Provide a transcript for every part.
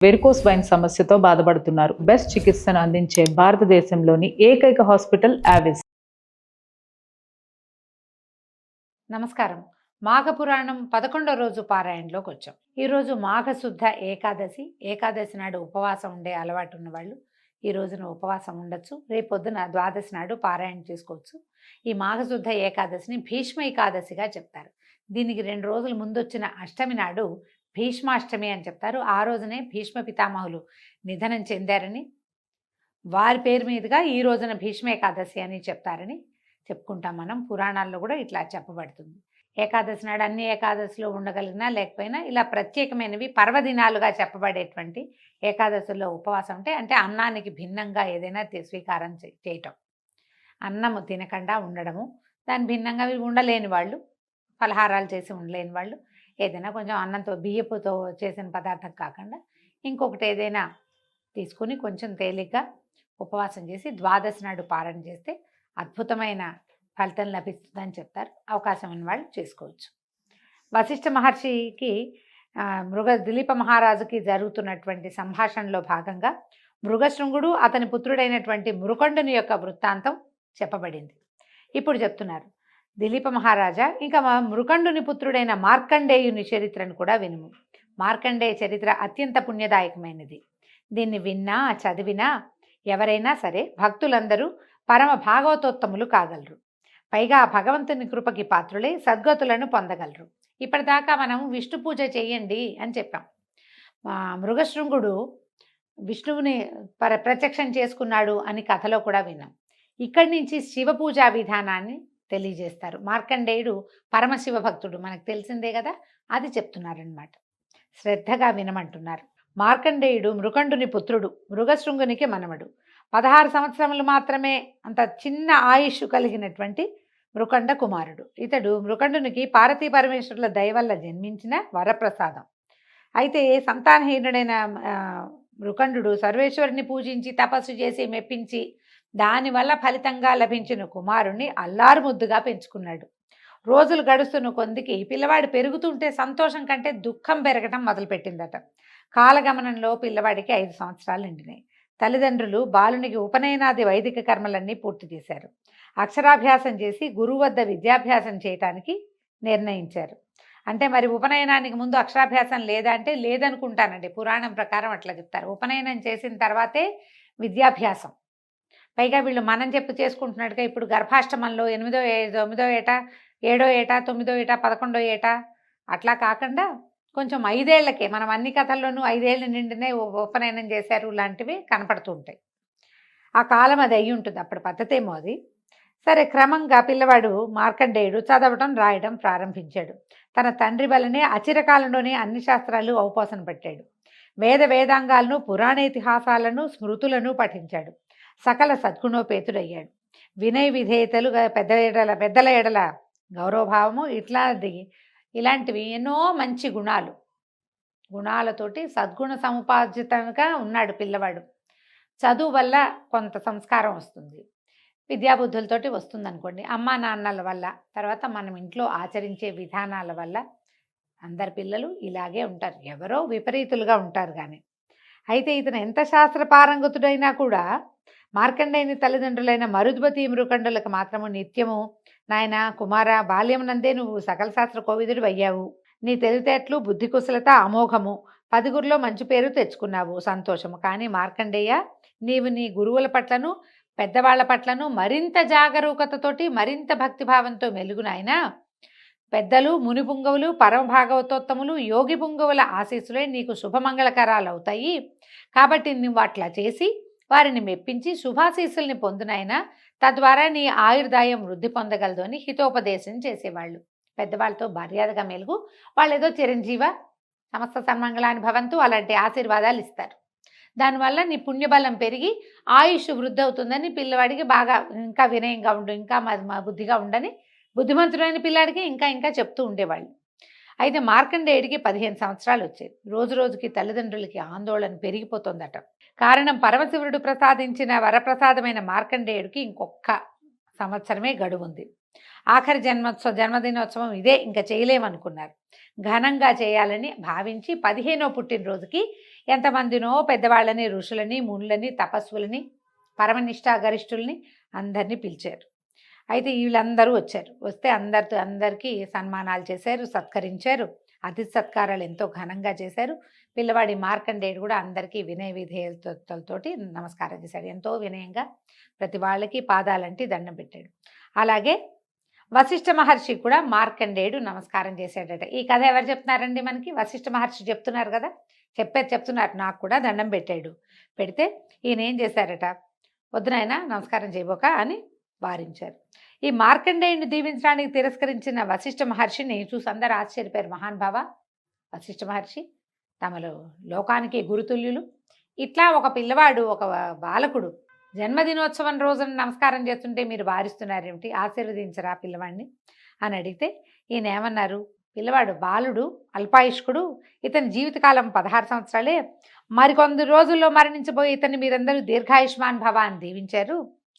Varicose wine సమస్యతో బాధపడుతున్నారు. Best చికిత్సను అందించే భారతదేశంలోని ఏకైక హాస్పిటల్ ఆవిస్. నమస్కారం. మాఘపురాణం 11వ రోజు పారాయణలోకి వచ్చాం. ఈరోజు మాఘశుద్ధ ఏకాదశి. ఏకాదశి నాడు ఉపవాసం ఉండే అలవాటు ఉన్నవాళ్ళు ఈ రోజున ఉపవాసం ఉండొచ్చు. రేపొద్దున ద్వాదశి నాడు పారాయణ చేసుకోవచ్చు. ఈ మాఘశుద్ధ ఏకాదశిని భీష్మ ఏకాదశిగా చెప్తారు. దీనికి 2 రోజుల ముందు వచ్చిన అష్టమి నాడు భీష్మాష్టమి అని చెప్తారు. ఆ రోజునే భీష్మ పితామహులు నిధనం చెందారని, వారి పేరు మీదుగా ఈ రోజున భీష్మ ఏకాదశి అని చెప్తారని చెప్పుకుంటాం. మనం పురాణాల్లో కూడా ఇట్లా చెప్పబడుతుంది. ఏకాదశి నాడు అన్ని ఏకాదశిలో ఉండగలిగినా లేకపోయినా ఇలా ప్రత్యేకమైనవి పర్వదినాలుగా చెప్పబడేటువంటి ఏకాదశుల్లో ఉపవాసం అంటే అన్నానికి భిన్నంగా ఏదైనా స్వీకారం చేయటం, అన్నము తినకుండా ఉండడము. దాని భిన్నంగా ఉండలేని వాళ్ళు, పలహారాలు చేసి ఉండలేని వాళ్ళు ఏదైనా కొంచెం అన్నంతో బియ్యపుతో చేసిన పదార్థం కాకుండా ఇంకొకటి ఏదైనా తీసుకుని కొంచెం తేలిగ్గా ఉపవాసం చేసి ద్వాదశి నాడు పారణ చేస్తే అద్భుతమైన ఫలితం లభిస్తుందని చెప్తారు. అవకాశం ఉన్న వాళ్ళు చేసుకోవచ్చు. వశిష్ఠ మహర్షికి దిలీప మహారాజుకి జరుగుతున్నటువంటి సంభాషణలో భాగంగా మృగశృంగుడు అతని పుత్రుడైనటువంటి మృకండుని యొక్క వృత్తాంతం చెప్పబడింది. ఇప్పుడు చెప్తున్నారు, దిలీప మహారాజా, ఇంకా మృకండుని పుత్రుడైన మార్కండేయుని చరిత్రను కూడా వినుము. మార్కండేయ చరిత్ర అత్యంత పుణ్యదాయకమైనది. దీన్ని విన్నా చదివినా ఎవరైనా సరే భక్తులందరూ పరమ భాగవతోత్తములు కాగలరు. పైగా భగవంతుని కృపకి పాత్రులై సద్గతులను పొందగలరు. ఇప్పటిదాకా మనం విష్ణు పూజ చేయండి అని చెప్పాం. మృగశృంగుడు విష్ణువుని ప్రత్యక్షం చేసుకున్నాడు అని కథలో కూడా విన్నాం. ఇక్కడి నుంచి శివ పూజా విధానాన్ని తెలియజేస్తారు. మార్కండేయుడు పరమశివ భక్తుడు, మనకు తెలిసిందే కదా, అది చెప్తున్నారనమాట. శ్రద్ధగా వినమంటున్నారు. మార్కండేయుడు మృకండుని పుత్రుడు, మృగశృంగునికి మనవడు. 16 సంవత్సరములు మాత్రమే అంత చిన్న ఆయుష్ కలిగినటువంటి మృకండ కుమారుడు. ఇతడు మృకండునికి పార్వతీ పరమేశ్వరుల దయ వల్ల జన్మించిన వరప్రసాదం. అయితే సంతానహీనుడైన మృకండు సర్వేశ్వరుని పూజించి తపస్సు చేసి మెప్పించి దానివల్ల ఫలితంగా లభించిన కుమారుణ్ణి అల్లారు ముద్దుగా పెంచుకున్నాడు. రోజులు గడుస్తున్న కొందికి పిల్లవాడు పెరుగుతుంటే సంతోషం కంటే దుఃఖం పెరగటం మొదలుపెట్టిందట. కాలగమనంలో పిల్లవాడికి 5 సంవత్సరాలు నిండినాయి. తల్లిదండ్రులు బాలునికి ఉపనయనాది వైదిక కర్మలన్నీ పూర్తి చేశారు. అక్షరాభ్యాసం చేసి గురువు వద్ద విద్యాభ్యాసం చేయటానికి నిర్ణయించారు. అంటే మరి ఉపనయనానికి ముందు అక్షరాభ్యాసం లేదా అంటే లేదనుకుంటానండి. పురాణం ప్రకారం అట్లా చెప్తారు. ఉపనయనం చేసిన తర్వాతే విద్యాభ్యాసం. పైగా వీళ్ళు మనం చేసుకుంటున్నట్టుగా ఇప్పుడు గర్భాష్టమంలో 8వ 9వ ఏట, 7వ ఏట, 9వ ఏట, 11వ ఏట అట్లా కాకుండా కొంచెం 5 ఏళ్లకే, మనం అన్ని కథల్లోనూ 5 ఏళ్ళు నిండినే ఉపనయనం చేశారు లాంటివి కనపడుతూ ఉంటాయి. ఆ కాలం అది అయ్యి ఉంటుంది, అప్పుడు పద్ధతేమో అది. సరే, క్రమంగా పిల్లవాడు మార్కండేయుడు చదవటం రాయడం ప్రారంభించాడు. తన తండ్రి వల్లనే అచిరకాలంలోనే అన్ని శాస్త్రాలు ఔపోసన పెట్టాడు. వేదాంగాలను, పురాణేతిహాసాలను, స్మృతులను పఠించాడు. సకల సద్గుణోపేతుడయ్యాడు. వినయ విధేయతలు, పెద్దల ఎడల గౌరవభావము, ఇలాంటివి ఎన్నో మంచి గుణాలతోటి సద్గుణ సముపార్జితంగా ఉన్నాడు పిల్లవాడు. చదువు వల్ల కొంత సంస్కారం వస్తుంది, విద్యాబుద్ధులతోటి వస్తుంది అనుకోండి. అమ్మా నాన్నల వల్ల, తర్వాత మనం ఇంట్లో ఆచరించే విధానాల వల్ల అందరి పిల్లలు ఇలాగే ఉంటారు. ఎవరో విపరీతులుగా ఉంటారు కానీ. అయితే ఇతను ఎంత శాస్త్ర పారంగతుడైనా కూడా మార్కండేయుని తల్లిదండ్రులైన మరుద్వతి మృకండులకు మాత్రము నిత్యము, నాయన కుమార, బాల్యమునందే నువ్వు సకల శాస్త్ర కోవిదుడు అయ్యావు. నీ తెలివితేటలు, బుద్ధి కుశలత అమోఘము. 10గురిలో మంచి పేరు తెచ్చుకున్నావు, సంతోషము. కానీ మార్కండేయ, నీవు నీ గురువుల పట్లను, పెద్దవాళ్ల పట్లను మరింత జాగరూకతతోటి, మరింత భక్తిభావంతో మెలుగు నాయన. పెద్దలు, ముని పుంగవులు, పరమ భాగవతోత్తములు, యోగి పుంగవుల ఆశీస్సులే నీకు శుభమంగళకరాలు అవుతాయి. కాబట్టి నువ్వు అట్లా చేసి వారిని మెప్పించి శుభాశీస్సుల్ని పొందునైనా, తద్వారా నీ ఆయుర్దాయం వృద్ధి పొందగలదు అని హితోపదేశం చేసేవాళ్ళు. పెద్దవాళ్ళతో మర్యాదగా మెలుగు, వాళ్ళు ఏదో చిరంజీవ, సమస్త సన్మంగళాన్ని భవంతు అలాంటి ఆశీర్వాదాలు ఇస్తారు. దానివల్ల నీ పుణ్యబలం పెరిగి ఆయుష్ వృద్ధి అవుతుందని పిల్లవాడికి బాగా ఇంకా వినయంగా ఉండు, ఇంకా బుద్ధిగా ఉండని, బుద్ధిమంతుడైన పిల్లాడికి ఇంకా చెప్తూ ఉండేవాళ్ళు. అయితే మార్కండేయుడికి 15 సంవత్సరాలు వచ్చాయి. రోజు రోజుకి తల్లిదండ్రులకి ఆందోళన పెరిగిపోతుందట. కారణం, పరమశివుడు ప్రసాదించిన వరప్రసాదమైన మార్కండేయుడికి ఇంకొక సంవత్సరమే గడువు ఉంది. ఆఖరి జన్మదినోత్సవం ఇదే, ఇంకా చేయలేమనుకున్నారు. ఘనంగా చేయాలని భావించి 15వ పుట్టినరోజుకి ఎంతమందినో పెద్దవాళ్ళని, ఋషులని, మునులని, తపస్సులని, పరమనిష్టా గరిష్ఠుల్ని అందరినీ పిలిచారు. అయితే వీళ్ళందరూ వచ్చారు. వస్తే అందరికీ సన్మానాలు చేశారు, సత్కరించారు. అతిథి సత్కారాలు ఎంతో ఘనంగా చేశారు. పిల్లవాడి మార్కండేయుడు కూడా అందరికీ వినయ విధేయతలతోటి నమస్కారం చేశాడు. ఎంతో వినయంగా ప్రతి వాళ్ళకి పాదాలంటి దండం పెట్టాడు. అలాగే వశిష్ఠ మహర్షి కూడా మార్కండేయుడు నమస్కారం చేశాడట. ఈ కథ ఎవరు చెప్తున్నారండి మనకి? వశిష్ఠ మహర్షి చెప్తున్నారు కదా, చెప్తున్నారు. నాకు కూడా దండం పెట్టాడు. పెడితే ఈయన ఏం చేశారట, వద్దునైనా నమస్కారం చేయబోక అని వారించారు. ఈ మార్కండేయుని దీవించడానికి తిరస్కరించిన వశిష్ఠ మహర్షిని చూసి అందరూ ఆశ్చర్యపోయారు. మహానుభావ వశిష్ఠ మహర్షి తమలో లోకానికి గురుతుల్యులు, ఇట్లా ఒక పిల్లవాడు, ఒక బాలకుడు జన్మదినోత్సవం రోజున నమస్కారం చేస్తుంటే మీరు వారిస్తున్నారేమిటి, ఆశీర్వదించరా పిల్లవాడిని అని అడిగితే ఈయన ఏమన్నారు, పిల్లవాడు బాలుడు, అల్పాయుష్కుడు, ఇతని జీవితకాలం 16 సంవత్సరాలే, మరికొంది రోజుల్లో మరణించబోయే ఇతన్ని మీరందరూ దీర్ఘాయుష్మాన్ భవ అని దీవించారు.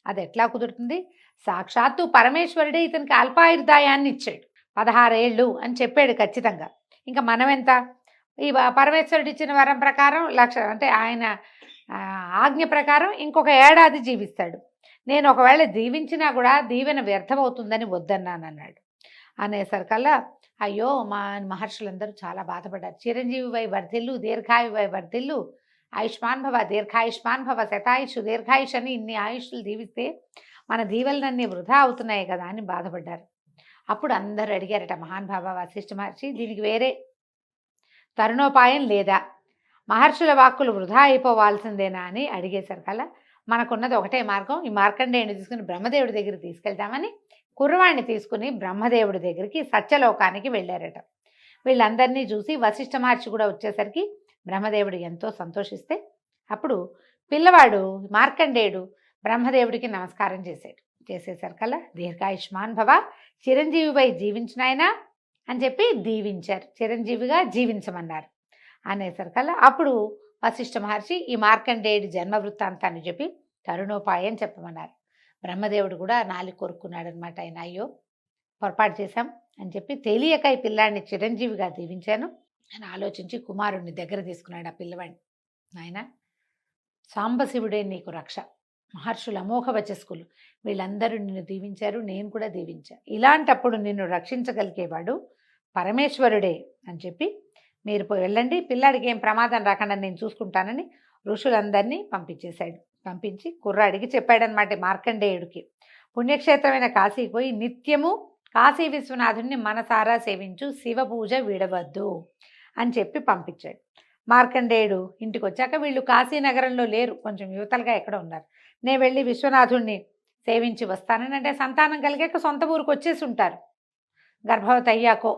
అది ఎట్లా కుదురుతుంది? సాక్షాత్తు పరమేశ్వరుడే ఇతనికి అల్పాయుర్దాయాన్ని ఇచ్చాడు, 16 ఏళ్ళు అని చెప్పాడు ఖచ్చితంగా. ఇంకా మనం ఎంత? ఈ పరమేశ్వరుడు ఇచ్చిన వరం ప్రకారం అంటే ఆయన ఆజ్ఞ ప్రకారం ఇంకొక ఏడాది జీవిస్తాడు. నేను ఒకవేళ దీవించినా కూడా దీవెన వ్యర్థమవుతుందని వద్దన్నానన్నాడు. అనేసరికల్లా అయ్యో మా మహర్షులందరూ చాలా బాధపడ్డారు. చిరంజీవి వై వర్ధిల్లు, దీర్ఘాయు వై వర్ధిల్లు, ఆయుష్మాన్ భవ, దీర్ఘాయుష్మాన్ భవ, శతాయుషు దీర్ఘాయుష్ అని ఇన్ని ఆయుష్లు దీవిస్తే మన దీవెలనన్నీ వృధా అవుతున్నాయి కదా అని బాధపడ్డారు. అప్పుడు అందరూ అడిగారట, మహానుభావ వశిష్ఠ మహర్షి, దీనికి వేరే తరుణోపాయం లేదా? మహర్షుల వాక్కులు వృధా అయిపోవాల్సిందేనా అని అడిగేసరికల్లా మనకున్నది ఒకటే మార్గం, ఈ మార్కండేయుని తీసుకుని బ్రహ్మదేవుడి దగ్గరికి తీసుకెళ్తామని కుర్రవాణ్ణి తీసుకుని బ్రహ్మదేవుడి దగ్గరికి సత్యలోకానికి వెళ్ళారట. వీళ్ళందరినీ చూసి వశిష్ఠ మహర్షి కూడా వచ్చేసరికి బ్రహ్మదేవుడు ఎంతో సంతోషిస్తే అప్పుడు పిల్లవాడు మార్కండేయుడు బ్రహ్మదేవుడికి నమస్కారం చేసేసరికల్లా దీర్ఘాయుష్మాన్ భవ, చిరంజీవిపై జీవించినాయనా అని చెప్పి దీవించారు. చిరంజీవిగా జీవించమన్నారు. అనేసరికల్లా అప్పుడు వశిష్ఠ మహర్షి ఈ మార్కండేయుడి జన్మ వృత్తాంతాన్ని చెప్పి తరుణోపాయం చెప్పమన్నారు. బ్రహ్మదేవుడు కూడా నాలి కోరుకున్నాడు అనమాట. ఆయన అయ్యో పొరపాటు చేశాం అని చెప్పి తెలియక ఈ పిల్లాడిని చిరంజీవిగా దీవించాను అని ఆలోచించి కుమారుడిని దగ్గర తీసుకున్నాడు. ఆ పిల్లవాడిని, నాయన సాంబశివుడే నీకు రక్ష, మహర్షులు అమోఘ వచస్కులు వీళ్ళందరూ నిన్ను దీవించారు, నేను కూడా దీవించాను. ఇలాంటప్పుడు నిన్ను రక్షించగలిగేవాడు పరమేశ్వరుడే అని చెప్పి మీరు వెళ్ళండి, పిల్లాడికి ఏం ప్రమాదం రాకుండా నేను చూసుకుంటానని ఋషులందరినీ పంపించేశాడు. పంపించి కుర్రాడికి చెప్పాడనమాట మార్కండేయుడికి, పుణ్యక్షేత్రమైన కాశీకి పోయి నిత్యము కాశీ విశ్వనాథుడిని మనసారా సేవించు, శివ పూజ విడవద్దు అని చెప్పి పంపించాడు. మార్కండేయుడు ఇంటికి వచ్చాక వీళ్ళు కాశీనగరంలో లేరు, కొంచెం యువతలుగా ఎక్కడ ఉన్నారు. నేను వెళ్ళి విశ్వనాథుడిని సేవించి వస్తానని, అంటే సంతానం కలిగాక సొంత ఊరికి వచ్చేసి ఉంటారు. గర్భవతి అయ్యాకో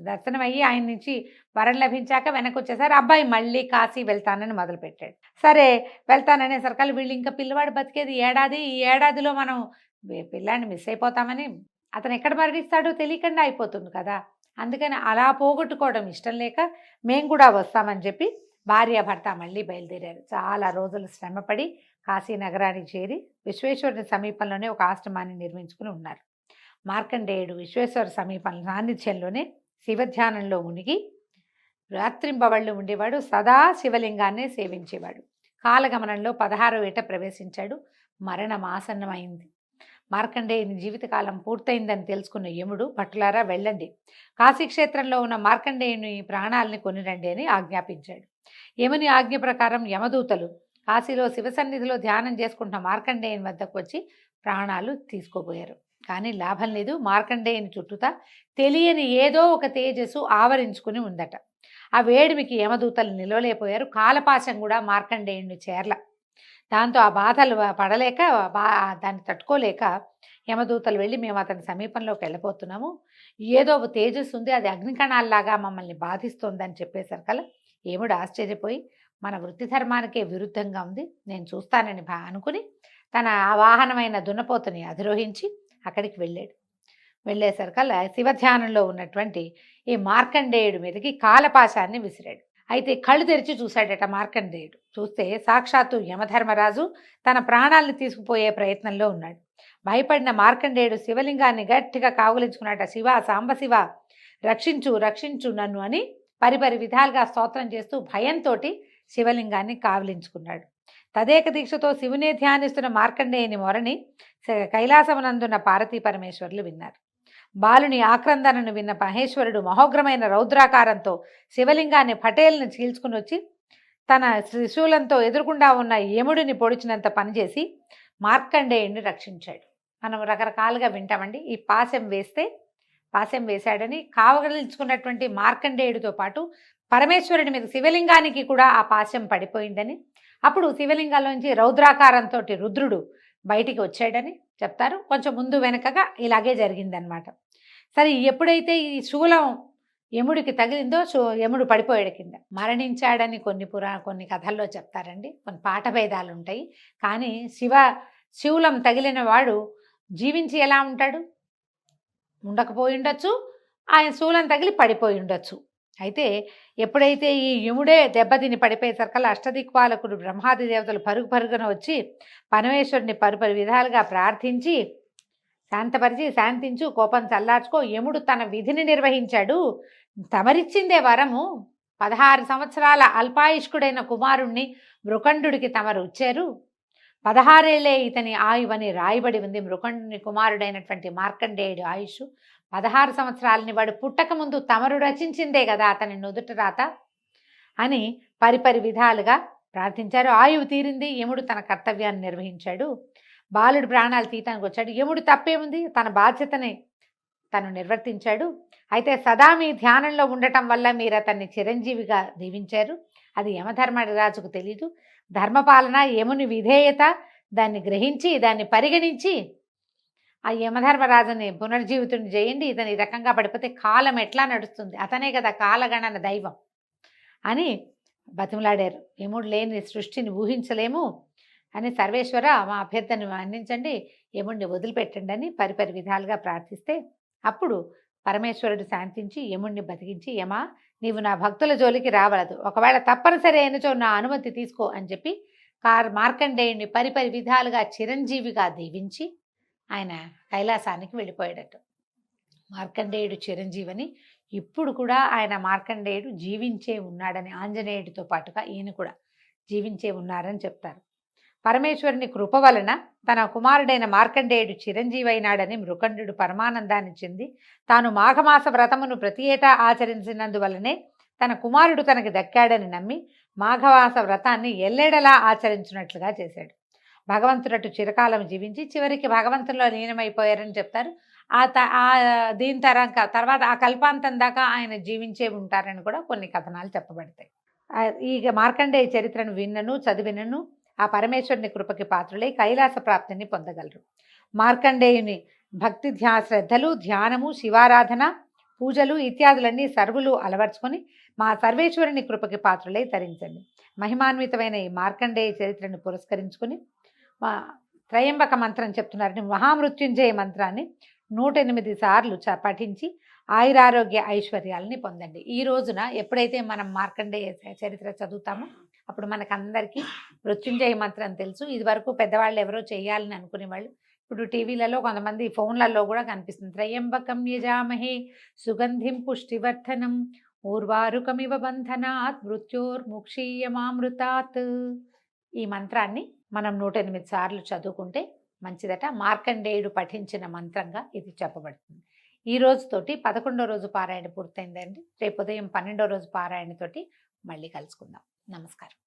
దర్శనం అయ్యి ఆయన నుంచి వరం లభించాక వెనక్కి వచ్చేసారు. అబ్బాయి మళ్ళీ కాశీ వెళ్తానని మొదలుపెట్టాడు. సరే వెళ్తాననేసరికి వీళ్ళు ఇంకా పిల్లవాడు బతికేది ఏడాది, ఈ ఏడాదిలో మనం పిల్లాడిని మిస్ అయిపోతామని, అతను ఎక్కడ మరణిస్తాడో తెలియకుండా అయిపోతుంది కదా, అందుకని అలా పోగొట్టుకోవడం ఇష్టం లేక మేము కూడా వస్తామని చెప్పి భార్యాభర్త మళ్ళీ బయలుదేరారు. చాలా రోజులు శ్రమపడి కాశీ నగరానికి చేరి విశ్వేశ్వరుని సమీపంలోనే ఒక ఆశ్రమాన్ని నిర్మించుకుని ఉన్నారు. మార్కండేయుడు విశ్వేశ్వర సమీపంలో సాన్నిధ్యంలోనే శివధ్యానంలో మునిగి రాత్రింబవళ్ళు ఉండేవాడు. సదా శివలింగాన్నే సేవించేవాడు. కాలగమనంలో 16వ ఏట ప్రవేశించాడు. మరణం ఆసన్నమైంది. మార్కండేయుని జీవితకాలం పూర్తయిందని తెలుసుకున్న యముడు, భటులారా వెళ్ళండి, కాశీక్షేత్రంలో ఉన్న మార్కండేయుని ప్రాణాలని కొనిరండి అని ఆజ్ఞాపించాడు. యముని ఆజ్ఞ ప్రకారం యమదూతలు కాశీలో శివసన్నిధిలో ధ్యానం చేసుకుంటున్న మార్కండేయుని వద్దకు వచ్చి ప్రాణాలు తీసుకోబోయారు. కానీ లాభం లేదు. మార్కండేయుని చుట్టూతా తెలియని ఏదో ఒక తేజస్సు ఆవరించుకుని ఉందట. ఆ వేడిమికి యమదూతలు నిలవలేకపోయారు. కాలపాశం కూడా మార్కండేయుని చేర్ల. దాంతో ఆ బాధలు పడలేక దాన్ని తట్టుకోలేక యమదూతలు వెళ్ళి మేము అతని సమీపంలోకి వెళ్ళిపోతున్నాము, ఏదో తేజస్సు ఉంది, అది అగ్నికణాల్లాగా మమ్మల్ని బాధిస్తోందని చెప్పేసరికల్లా యముడు ఆశ్చర్యపోయి మన వృత్తి ధర్మానికే విరుద్ధంగా ఉంది, నేను చూస్తానని అనుకుని తన వాహనమైన దున్నపోతుని అధిరోహించి అక్కడికి వెళ్ళాడు. వెళ్ళేసరికల్లా శివధ్యానంలో ఉన్నటువంటి ఈ మార్కండేయుడి మీదకి కాలపాశాన్ని విసిరాడు. అయితే కళ్ళు తెరిచి చూశాడట మార్కండేయుడు. చూస్తే సాక్షాత్తు యమధర్మరాజు తన ప్రాణాలను తీసుకుపోయే ప్రయత్నంలో ఉన్నాడు. భయపడిన మార్కండేయుడు శివలింగాన్ని గట్టిగా కావులించుకున్నాట. శివ, సాంబశివ, రక్షించు రక్షించు నన్ను అని పరిపరి విధాలుగా స్తోత్రం చేస్తూ భయంతో శివలింగాన్ని కావలించుకున్నాడు. తదేక దీక్షతో శివునే ధ్యానిస్తున్న మార్కండేయుని మొరని కైలాసమునందున్న పార్వతీ పరమేశ్వరులు విన్నారు. బాలుని ఆక్రందనను విన్న మహేశ్వరుడు మహోగ్రమైన రౌద్రాకారంతో శివలింగాన్ని పటేల్ని చీల్చుకుని వచ్చి తన త్రిశూలంతో ఎదురుగుండా ఉన్న యముడిని పొడిచినంత పనిచేసి మార్కండేయుడిని రక్షించాడు. మనం రకరకాలుగా వింటామండి. ఈ పాశం వేశాడని కావలించుకున్నటువంటి మార్కండేయుడితో పాటు పరమేశ్వరుడి మీద శివలింగానికి కూడా ఆ పాశం పడిపోయిందని, అప్పుడు శివలింగాల్లోంచి రౌద్రాకారంతో రుద్రుడు బయటికి వచ్చాడని చెప్తారు. కొంచెం ముందు వెనకగా ఇలాగే జరిగిందనమాట. సరే, ఎప్పుడైతే ఈ శూలం యముడికి తగిలిందో యముడు పడిపోయాడు కింద, మరణించాడని కొన్ని కథల్లో చెప్తారండి. కొన్ని పాఠభేదాలు ఉంటాయి. కానీ శూలం తగిలిన వాడు జీవించి ఎలా ఉంటాడు? ఉండకపోయి ఉండొచ్చు, ఆయన శూలం తగిలి పడిపోయి ఉండొచ్చు. అయితే ఎప్పుడైతే ఈ యముడే దెబ్బతిని పడిపోయేసరికల్లా అష్టదిక్పాలకుడు బ్రహ్మాది దేవతలు పరుగున వచ్చి పరమేశ్వరుని పరుపరి విధాలుగా ప్రార్థించి శాంతించు, కోపం చల్లార్చుకో, యముడు తన విధిని నిర్వహించాడు, తమరిచ్చిందే వరము, 16 సంవత్సరాల అల్పాయుష్కుడైన కుమారుణ్ణి మృకండుడికి తమరు ఇచ్చారు, 16 ఏళ్లే ఇతని ఆయువని రాయబడి ఉంది. మృకండుని కుమారుడైనటువంటి మార్కండేయుడి ఆయుష్ 16 సంవత్సరాలని, వాడు పుట్టక ముందు తమరు రచించిందే కదా అతని నుదుట రాత అని పరిపరి విధాలుగా ప్రార్థించారు. ఆయువు తీరింది, యముడు తన కర్తవ్యాన్ని నిర్వహించాడు, బాలుడు ప్రాణాలు తీయటానికి వచ్చాడు. యముడు తప్పేముంది? తన బాధ్యతని తను నిర్వర్తించాడు. అయితే సదా మీ ధ్యానంలో ఉండటం వల్ల మీరు అతన్ని చిరంజీవిగా దీవించారు. అది యమధర్మరాజుకు తెలీదు. ధర్మపాలన, యముని విధేయత దాన్ని గ్రహించి దాన్ని పరిగణించి ఆ యమధర్మరాజుని పునర్జీవితుని చేయండి. ఇతని రకంగా పడిపోతే కాలం ఎట్లా నడుస్తుంది? అతనే కదా కాలగణన దైవం అని బతిమలాడారు. యముడు లేని సృష్టిని ఊహించలేము అని, సర్వేశ్వర మా అభ్యర్థనను మన్నించండి, యముడిని వదిలిపెట్టండి అని పరిపరి విధాలుగా ప్రార్థిస్తే అప్పుడు పరమేశ్వరుడు శాంతించి యముడిని బతికించి, యమా నీవు నా భక్తుల జోలికి రావలదు, ఒకవేళ తప్పనిసరి అయినచో నా అనుమతి తీసుకో అని చెప్పి మార్కండేయుడిని పరిపరి విధాలుగా చిరంజీవిగా దీవించి ఆయన కైలాసానికి వెళ్ళిపోయాడట. మార్కండేయుడు చిరంజీవని, ఇప్పుడు కూడా ఆయన మార్కండేయుడు జీవించే ఉన్నాడని, ఆంజనేయుడితో పాటుగా ఈయన కూడా జీవించే ఉన్నారని చెప్తారు. పరమేశ్వరుని కృప వలన తన కుమారుడైన మార్కండేయుడు చిరంజీవి అయినాడని మృకండు పరమానందాన్ని చెంది తాను మాఘమాస వ్రతమును ప్రతి ఏటా ఆచరించినందువలనే తన కుమారుడు తనకి దక్కాడని నమ్మి మాఘమాస వ్రతాన్ని ఎల్లేడలా ఆచరించినట్లుగా చేశాడు. భగవంతుడటు చిరకాలం జీవించి చివరికి భగవంతుల్లో లీనమైపోయారని చెప్తారు. దీని తర్వాత ఆ కల్పాంతం దాకా ఆయన జీవించే ఉంటారని కూడా కొన్ని కథనాలు చెప్పబడతాయి. ఈ మార్కండేయ చరిత్రను విన్నను చదివినను ఆ పరమేశ్వరుని కృపకి పాత్రులై కైలాస ప్రాప్తిని పొందగలరు. మార్కండేయుని భక్తి శ్రద్ధలు, ధ్యానము, శివారాధన, పూజలు ఇత్యాదులన్నీ సర్వులు అలవర్చుకొని మా సర్వేశ్వరుని కృపకి పాత్రులై తరించండి. మహిమాన్వితమైన ఈ మార్కండేయ చరిత్రను పురస్కరించుకొని మా త్రయంబక మంత్రం చెప్తున్నారని, మహామృత్యుంజయ మంత్రాన్ని 108 సార్లు పఠించి ఆయురారోగ్య ఐశ్వర్యాలని పొందండి. ఈ రోజున ఎప్పుడైతే మనం మార్కండేయ చరిత్ర చదువుతామో అప్పుడు మనకందరికీ మృత్యుంజయ మంత్రం తెలుసు. ఇది వరకు పెద్దవాళ్ళు ఎవరో చేయాలని అనుకునేవాళ్ళు, ఇప్పుడు టీవీలలో కొంతమంది ఫోన్లలో కూడా కనిపిస్తుంది. త్రయంబకం యజామహే సుగంధిం పుష్టివర్ధనం ఊర్వారుకమివ బంధనాత్ మృత్యోర్ముక్షీయమామృతాత్. ఈ మంత్రాన్ని మనం 108 సార్లు చదువుకుంటే మంచిదట. మార్కండేయుడు పఠించిన మంత్రంగా ఇది చెప్పబడుతుంది. ఈ రోజుతోటి 11వ రోజు పారాయణ పూర్తయిందండి. రేపు ఉదయం 12వ రోజు పారాయణతోటి మళ్ళీ కలుసుకుందాం. నమస్కారం.